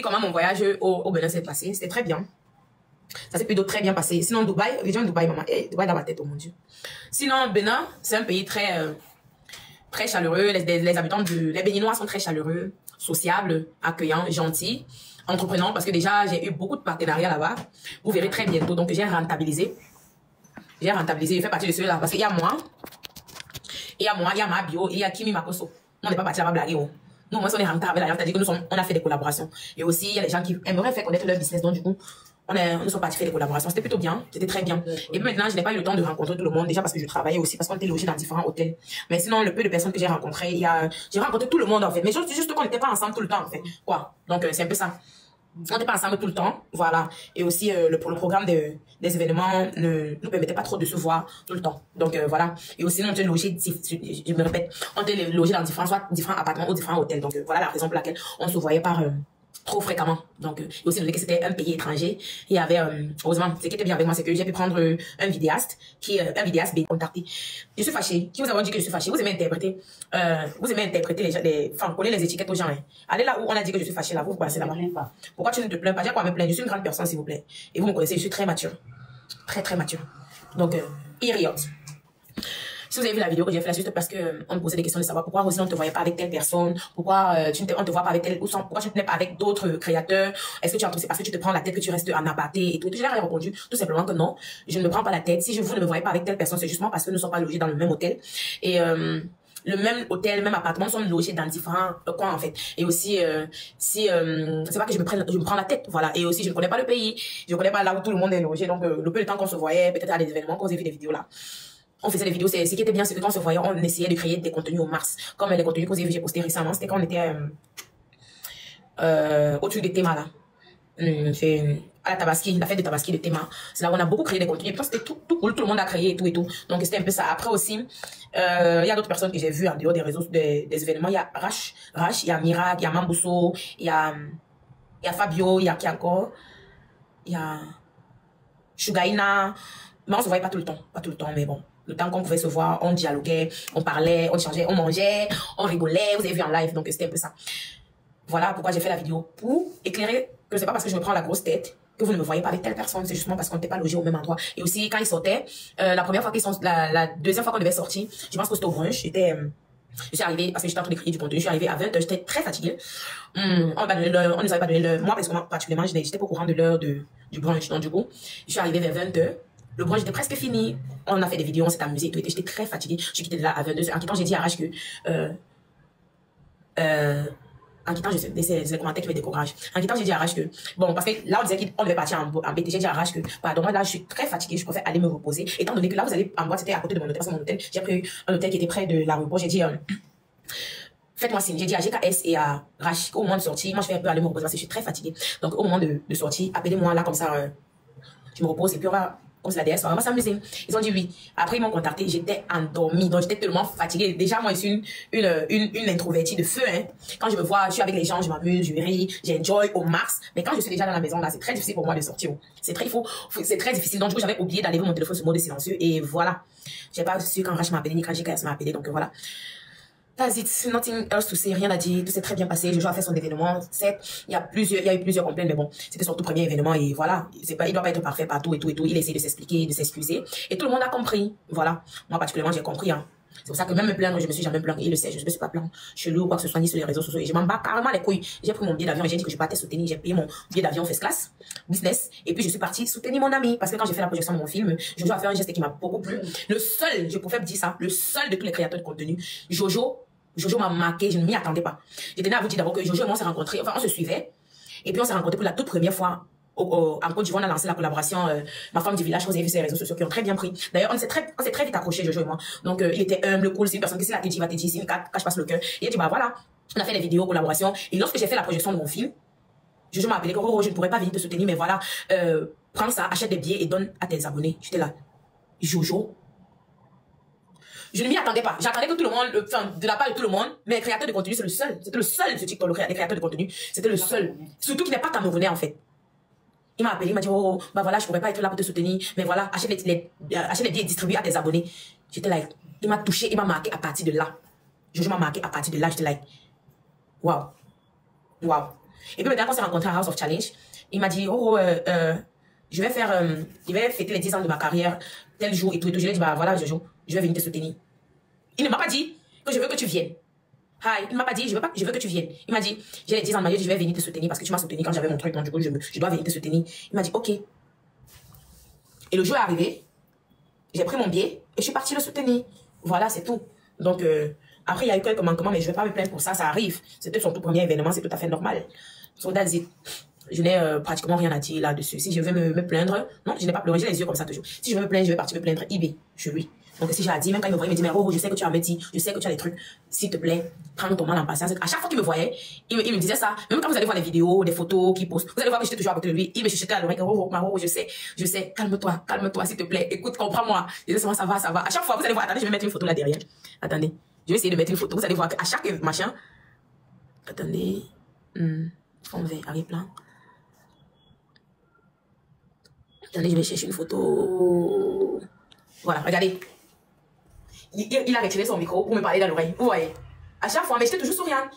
dit comment mon voyage au Bénin s'est passé. C'était très bien. Ça s'est plutôt très bien passé. Sinon, Dubaï, région de Dubaï, maman. Dubaï dans ma tête, oh mon Dieu. Sinon, Bénin, c'est un pays très chaleureux. Les habitants les Béninois sont très chaleureux, sociables, accueillants, gentils, entreprenants. Parce que déjà, j'ai eu beaucoup de partenariats là-bas. Vous verrez très bientôt. Donc, j'ai rentabilisé. J'ai fait partie de ceux-là. Parce qu'il y a moi, il y a ma bio, et il y a Kimi Makoso. On n'est pas parti là-bas blaguer. Oh. Nous, moi, on est rentable avec l'agence, c'est-à-dire que on a fait des collaborations. Et aussi, il y a des gens qui aimeraient faire connaître leur business. Donc, du coup, nous sommes partis faire des collaborations. C'était plutôt bien. C'était très bien. Et puis maintenant, je n'ai pas eu le temps de rencontrer tout le monde. Déjà parce que je travaillais aussi, parce qu'on était logés dans différents hôtels. Mais sinon, le peu de personnes que j'ai rencontrées, j'ai rencontré tout le monde, en fait. Mais juste qu'on n'était pas ensemble tout le temps, en fait. Quoi. Donc, c'est un peu ça. On n'était pas ensemble tout le temps, voilà. Et aussi, le programme des événements ne nous permettait pas trop de se voir tout le temps. Donc, voilà. Et aussi, on était logés, je me répète, on était logés dans différents appartements ou différents hôtels. Donc, voilà la raison pour laquelle on se voyait par trop fréquemment. Donc, et aussi, que c'était un pays étranger. Il y avait, heureusement, ce qui était bien avec moi, c'est que j'ai pu prendre un vidéaste, un vidéaste contacté. Je suis fâchée. Qui vous a dit que je suis fâchée? Vous aimez interpréter enfin, coller les étiquettes aux gens, hein. Allez là où on a dit que je suis fâchée, là, vous passez là-bas. Pourquoi tu ne te plains pas? J'ai quoi me plaindre? Je suis une grande personne, s'il vous plaît. Et vous me connaissez, je suis très mature. Très mature. Donc, irriote. Si vous avez vu la vidéo que j'ai fait là, juste parce que on me posait des questions de savoir pourquoi aussi on ne te voyait pas avec telle personne, pourquoi on te voit pas avec telle, pourquoi tu ne te mets pas avec d'autres créateurs, est-ce que c'est parce que tu te prends la tête que tu restes en aparté et tout. Je leur ai répondu tout simplement que non, je ne me prends pas la tête. Si vous ne me voyez pas avec telle personne, c'est justement parce que nous ne sommes pas logés dans le même hôtel. Et le même hôtel, le même appartement, nous sommes logés dans différents coins en fait. Et aussi, c'est pas que je me prends la tête, voilà. Et aussi, je ne connais pas le pays, je ne connais pas là où tout le monde est logé. Donc, le peu de temps qu'on se voyait, peut-être à des événements, qu'on vous vu des vidéos là. On faisait des vidéos, ce qui était bien, c'est que quand on se voyait, on essayait de créer des contenus au mars. Comme les contenus que j'ai postés récemment, c'était quand on était au-dessus des thémas là. C'est à la Tabaski, la fête de Tabaski de Théma. C'est là où on a beaucoup créé des contenus. Et puis c'était tout cool, tout le monde a créé et tout et tout. Donc c'était un peu ça. Après aussi, il y a d'autres personnes que j'ai vues en dehors des réseaux, des événements. Il y a Rash, il y a Mirac, il y a Mambousso, il y a Fabio, il y a qui encore? Il y a Shugaina. Mais on se voyait pas tout le temps, mais bon. Le temps qu'on pouvait se voir, on dialoguait, on parlait, on changeait, on mangeait, on rigolait. Vous avez vu en live, donc c'était un peu ça. Voilà pourquoi j'ai fait la vidéo, pour éclairer que c'est pas parce que je me prends la grosse tête que vous ne me voyez pas avec telle personne, c'est justement parce qu'on n'était pas logés au même endroit. Et aussi, quand ils sortaient, la deuxième fois qu'on devait sortir, je pense que c'était au brunch, je suis arrivée, parce que j'étais en train d'écrire du contenu, je suis arrivée à 20h, j'étais très fatiguée. On nous avait pas donné l'heure. Moi, particulièrement, j'étais pas au courant de l'heure du brunch. Donc, du coup, je suis arrivée vers 20h. Le brunch était presque fini. On a fait des vidéos, on s'est amusé et tout. J'étais très fatiguée. Je suis quittée de là à 22h. En quittant, j'ai dit à Rach que, en quittant, c'est le commentaire qui me décourage. En quittant, j'ai dit à Rach que, bon, parce que là, on disait qu'on devait partir en BT. J'ai dit à Rach que, pardon, moi, là, je suis très fatiguée. Je préfère aller me reposer. Étant donné que là, vous allez en boîte, c'était à côté de mon hôtel. Parce que mon hôtel, j'ai pris un hôtel qui était près de la repos. J'ai dit, faites-moi signe. J'ai dit à GKS et à Rach qu'au moment de sortir, moi, je vais un peu aller me reposer parce que je suis très fatiguée. Donc, au moment de sortir, appelez-moi là, comme ça, je me repose et puis on va, comme c'est la DS, on va s'amuser. Ils ont dit oui. Après, ils m'ont contacté, j'étais endormie. Donc, j'étais tellement fatiguée. Déjà, moi, je suis une introvertie de feu, hein. Quand je me vois, je suis avec les gens, je m'amuse, je ris, j'enjoy au max. Mais quand je suis déjà dans la maison, là, c'est très difficile pour moi de sortir. C'est très difficile. Donc, du coup, j'avais oublié d'aller voir mon téléphone sur mode silencieux et voilà. J'ai pas su quand Rach m'a appelé, ni quand GKS m'a appelé. Donc, voilà. That's it, nothing else to say, rien à dire, tout s'est très bien passé, Jojo a fait son événement, il y a eu plusieurs complaintes, mais bon, c'était son tout premier événement et voilà, il doit pas être parfait partout et tout, il essaie de s'expliquer, de s'excuser, et tout le monde a compris, voilà, moi particulièrement j'ai compris, hein. C'est pour ça que même me plaindre, je me suis jamais plaint, il le sait, je ne me suis pas plaint chelou ou quoi que ce soit, ni sur les réseaux sociaux, et je m'en bats carrément les couilles. J'ai pris mon billet d'avion et j'ai dit que je partais soutenir, j'ai payé mon billet d'avion first class, business, et puis je suis partie soutenir mon ami, parce que quand j'ai fait la projection de mon film, Jojo a fait un geste qui m'a beaucoup plu. Le seul, je pouvais dire ça, le seul de tous les créateurs de contenu, Jojo m'a marqué, je ne m'y attendais pas. Je tenais à vous dire d'abord que Jojo et moi on s'est rencontrés, enfin on se suivait, et puis on s'est rencontrés pour la toute première fois en Côte d'Ivoire. On a lancé la collaboration Ma Femme du Village, vous avez vu ses réseaux sociaux qui ont très bien pris. D'ailleurs, on s'est très vite accrochés, Jojo et moi. Donc il était humble, cool, c'est une personne qui, si la tête va te dire, c'est une carte, cache passe le cœur. Et il a dit, bah voilà, on a fait des vidéos, collaboration, et lorsque j'ai fait la projection de mon film, Jojo m'a appelé, oh, je ne pourrais pas venir te soutenir, mais voilà, prends ça, achète des billets et donne à tes abonnés. J'étais là, Jojo. Je ne m'y attendais pas. J'attendais que tout le monde, enfin, de la part de tout le monde, mais les créateurs de contenu, c'est le seul. C'était le seul, ce TikTok, les créateurs de contenu. C'était le seul. Surtout qu'il n'est pas camerounais, en fait. Il m'a appelé, il m'a dit, oh, bah voilà, je pourrais pas être là pour te soutenir, mais voilà, achète les billets distribués à tes abonnés. J'étais là, il m'a touché, il m'a marqué à partir de là. Jojo m'a marqué à partir de là, j'étais là, waouh. Waouh. Et puis maintenant, quand on s'est rencontré à House of Challenge, il m'a dit, je vais fêter les 10 ans de ma carrière, tel jour et tout. Je lui ai dit, bah voilà, Jojo, je vais venir te soutenir. Il ne m'a pas dit que je veux que tu viennes. Hi, il ne m'a pas dit, je veux que tu viennes. Il m'a dit, j'ai les 10 ans de ma vie, je vais venir te soutenir parce que tu m'as soutenu quand j'avais mon truc, donc du coup, je dois venir te soutenir. Il m'a dit, ok. Et le jour est arrivé, j'ai pris mon billet et je suis partie le soutenir. Voilà, c'est tout. Donc, après, il y a eu quelques manquements, mais je ne vais pas me plaindre pour ça, ça arrive. C'était son tout premier événement, c'est tout à fait normal. So that's it. Je n'ai pratiquement rien à dire là-dessus. Si je veux me plaindre, non, je n'ai pas pleuré, j'ai les yeux comme ça toujours. Si je veux me plaindre, je vais partir me plaindre eBay, chez lui. Donc si j'ai à dire, même quand il me voyait, il me dit, mais oh, je sais que tu as un métier, je sais que tu as des trucs, s'il te plaît, prends ton mal en patience. À chaque fois qu'il me voyait, il me disait ça. Même quand vous allez voir les vidéos, des photos qu'il poste, vous allez voir que j'étais toujours à côté de lui. Il me chuchotait à l'oreille, oh, je sais, calme-toi, s'il te plaît, écoute, comprends-moi. Je dis, ça va. À chaque fois, vous allez voir, attendez, je vais mettre une photo là derrière. Attendez, je vais essayer de mettre une photo. Vous allez voir qu'à chaque machin, attendez, on va arriver plein. Attendez, je vais chercher une photo. Voilà, regardez. Il a retiré son micro pour me parler dans l'oreille. Vous voyez? À chaque fois, mais j'étais toujours souriante.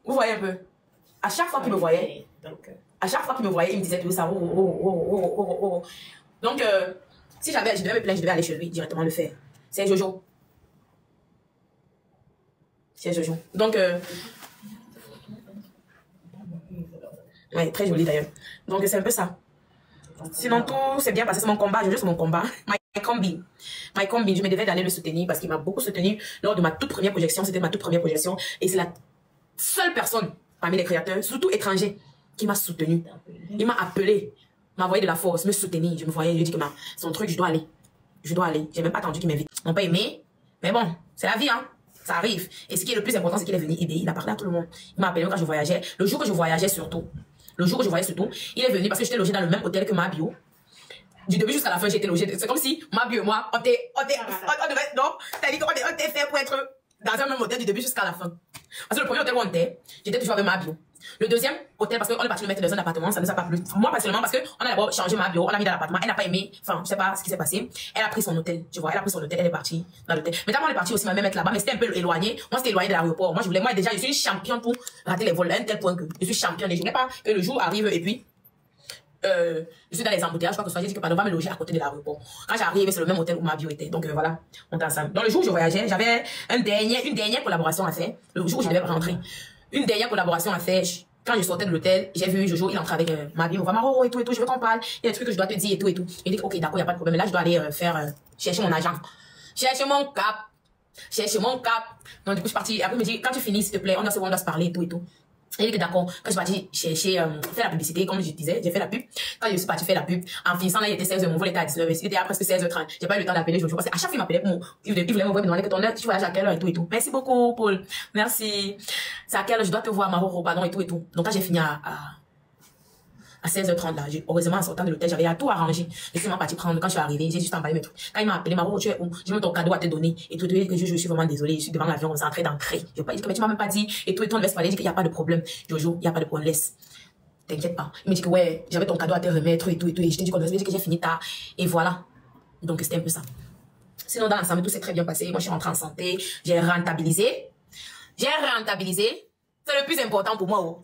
Vous voyez un peu? À chaque fois qu'il me voyait, il me disait toujours ça. Donc, si je devais me plaindre, je devais aller chez lui directement le faire. C'est Jojo. Donc, ouais, très joli d'ailleurs. Donc, c'est un peu ça. Sinon, tout s'est bien passé. C'est mon combat. Jojo, c'est mon combat. My combi, je me devais d'aller le soutenir parce qu'il m'a beaucoup soutenu lors de ma toute première projection. C'était ma toute première projection. Et c'est la seule personne parmi les créateurs, surtout étrangers, qui m'a soutenu. Il m'a appelé, m'a envoyé de la force, me soutenir. Je me voyais, je lui ai dit que son truc, je dois aller. J'ai même pas attendu qu'il m'invite. Ils n'ont pas aimé. Mais bon, c'est la vie, hein. Ça arrive. Et ce qui est le plus important, c'est qu'il est venu aider. Il a parlé à tout le monde. Il m'a appelé quand je voyageais. Le jour que je voyageais surtout, il est venu parce que j'étais logé dans le même hôtel que Mabio. Du début jusqu'à la fin, j'étais logée. C'est comme si Mabio et moi, on devait, non, c'est-à-dire qu'on était fait pour être dans un même hôtel du début jusqu'à la fin. Parce que le premier hôtel où on était, j'étais toujours avec Mabio. Le deuxième hôtel, parce qu'on est parti le mettre dans un appartement, ça ne nous a pas plu. Moi, personnellement, parce qu'on a d'abord changé Mabio, on l'a mis dans l'appartement, elle n'a pas aimé, enfin, je sais pas ce qui s'est passé. Elle a pris son hôtel, tu vois, elle est partie dans l'hôtel. Mais d'abord, on est parti aussi, ma mère mettre là-bas, mais c'était un peu éloigné. Moi, c'était éloigné de l'aéroport. Moi, déjà, je suis une championne pour rater les vols à un tel point que je suis championne. Et je voulais pas que le jour arrive et puis, je suis dans les embouteillages, je crois que j'ai dit que on va me loger à côté de l'aéroport. Quand j'arrive, c'est le même hôtel où Mabio était. Donc voilà, on était ensemble. Donc le jour où je voyageais, j'avais une dernière collaboration à faire. Le jour où je devais rentrer. Une dernière collaboration à faire. Quand je sortais de l'hôtel, j'ai vu Jojo, il entrait avec Mabio, on va Maro et tout, je veux qu'on parle. Il y a des trucs que je dois te dire et tout. Il dit, ok, d'accord, il n'y a pas de problème. Là, je dois aller chercher mon agent. Chercher mon cap. Donc du coup, je suis partie. Après, il me dit, quand tu finis, s'il te plaît, on doit se parler et tout. Il dit que d'accord, quand je suis partie chercher, faire la publicité, comme je disais, j'ai fait la pub. Quand je suis partie faire la pub, en finissant là, il était 16h, mon vol était à 19h, il était à presque 16h30. J'ai pas eu le temps d'appeler Jojo, parce qu'à chaque fois, il m'appelait pour il voulait me demander que ton heure, tu voyages à quelle heure et tout. Merci beaucoup, Paul. Merci. C'est à quelle heure je dois te voir, Maro, pardon, et tout. Donc là, j'ai fini à 16h30 là. Heureusement, en sortant de l'hôtel, j'avais tout arrangé. Je suis même partie prendre, quand je suis arrivée, j'ai juste emballé mes trucs. Quand il m'a appelé, Maro, tu es où? J'ai même ton cadeau à te donner. Et tout, que je suis vraiment désolée. Je suis devant l'avion, comme ça, en train d'entrer. Je vais pas dire que, mais tu m'as même pas dit. Et tout, on ne laisse pas dire qu'il n'y a pas de problème. Jojo, il n'y a pas de problème, laisse. T'inquiète pas. Il me dit que ouais, j'avais ton cadeau à te remettre et tout. Et je t'ai dit que j'ai fini tard. Et voilà. Donc, c'était un peu ça. Sinon, dans l'ensemble, tout s'est très bien passé. Moi, je suis rentrée en santé. J'ai rentabilisé. C'est le plus important pour moi. Oh.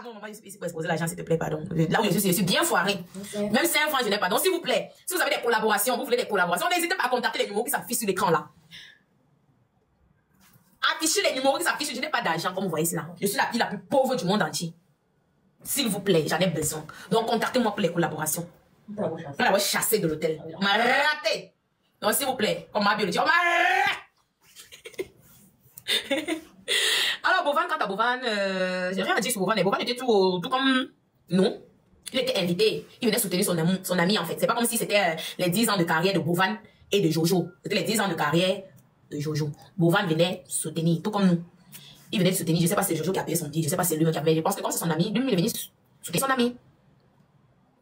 Non, maman, ici pour exposer l'argent, s'il te plaît, pardon. Là où je suis bien foirée. Même 5 francs, je n'ai pas. Donc, s'il vous plaît, si vous avez des collaborations, vous voulez des collaborations, n'hésitez pas à contacter les numéros qui s'affichent sur l'écran là. Affichez les numéros qui s'affichent. Je n'ai pas d'argent, comme vous voyez là. Je suis la fille la plus pauvre du monde entier. S'il vous plaît, j'en ai besoin. Donc, contactez-moi pour les collaborations. On m'a chassé de l'hôtel. On m'a raté. Donc, s'il vous plaît, comme Mabio le dit, on m'a raté. Alors, Bovan, quant à Bovan, j'ai rien à dire sur Bovan. Bovan était tout comme nous. Il était invité. Il venait soutenir son ami, en fait. C'est pas comme si c'était les 10 ans de carrière de Bovan et de Jojo. C'était les 10 ans de carrière de Jojo. Bovan venait soutenir, tout comme nous. Il venait soutenir. Je sais pas si c'est Jojo qui a payé son billet. Je sais pas si c'est lui qui a payé. Je pense que comme c'est son ami, lui, il est venu soutenir son ami.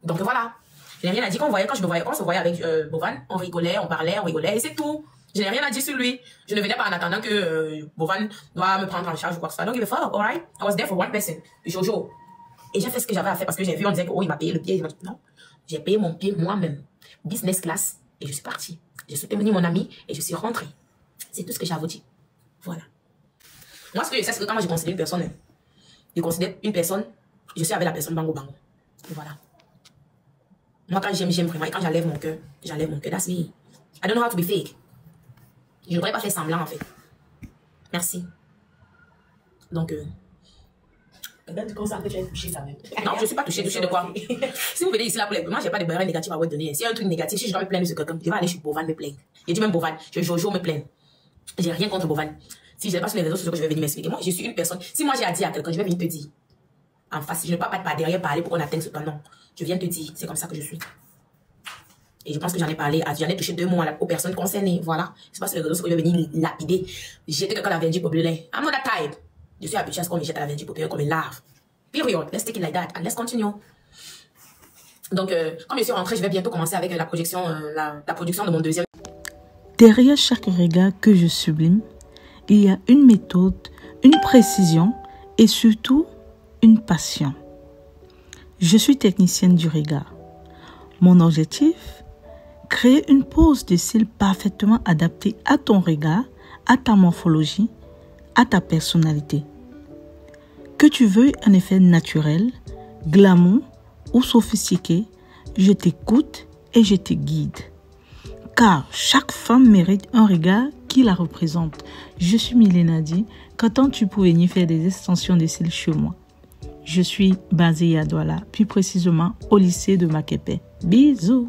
Donc voilà. Je n'ai rien à dire. Quand on se voyait avec Bovan, on rigolait, on parlait, on rigolait. Et c'est tout. Je n'ai rien à dire sur lui. Je ne venais pas en attendant que Bovan doit me prendre en charge ou quoi que ce soit. Donc, il me fait, oh, alright. I was there for one person. Jojo. Et j'ai fait ce que j'avais à faire parce que j'ai vu, on disait que, oh, il m'a payé le billet. Non. J'ai payé mon billet moi-même. Business class. Et je suis partie. J'ai soutenu mon ami et je suis rentrée. C'est tout ce que j'ai à vous dire. Voilà. Moi, ce que je sais, c'est que quand moi, je considère une personne, je considère une personne, je suis avec la personne bango bango. Et voilà. Moi, quand j'aime vraiment. Et quand j'enlève mon cœur, that's me. I don't know how to be fake. Je ne devrais pas faire semblant, en fait. Merci. Donc, Quand tu commences à te toucher ça même. non, je ne suis pas touchée. Touchée de quoi? Si vous venez ici là pour les... Moi, je n'ai pas de barrière négative à vous donner. S'il y a un truc négatif, si je dois me plaindre de quelqu'un, je vais aller chez Bovan me plaindre. Je dis même Bovan, Jojo me plaindre. J'ai rien contre Bovan. Si je n'ai pas sur les réseaux sociaux que je vais venir m'expliquer. Moi, je suis une personne. Si moi j'ai à dire à quelqu'un, je vais venir te dire. En face, je ne peux pas par derrière parler pour qu'on atteigne ce plan. Non. Je viens te dire, c'est comme ça que je suis. Et je pense que j'en ai parlé, j'en ai touché 2 mots aux personnes concernées. Voilà. C'est pas sur les réseaux sociaux que je vais venir lapider. Jeter quelqu'un à la verdure populaire. I'm not that type. Je suis habitué à ce qu'on me jette à la verdure populaire comme une larve. Period. Let's take it like that. And let's continue. Donc, comme je suis rentrée, je vais bientôt commencer avec la production de mon deuxième. Derrière chaque regard que je sublime, il y a une méthode, une précision et surtout une passion. Je suis technicienne du regard. Mon objectif, créer une pose de cils parfaitement adaptée à ton regard, à ta morphologie, à ta personnalité. Que tu veuilles un effet naturel, glamour ou sophistiqué, je t'écoute et je te guide. Car chaque femme mérite un regard qui la représente. Je suis Milenadi. Qu'attends-tu pour venir faire des extensions de cils chez moi? Je suis basée à Douala, plus précisément au lycée de Makepe. Bisous!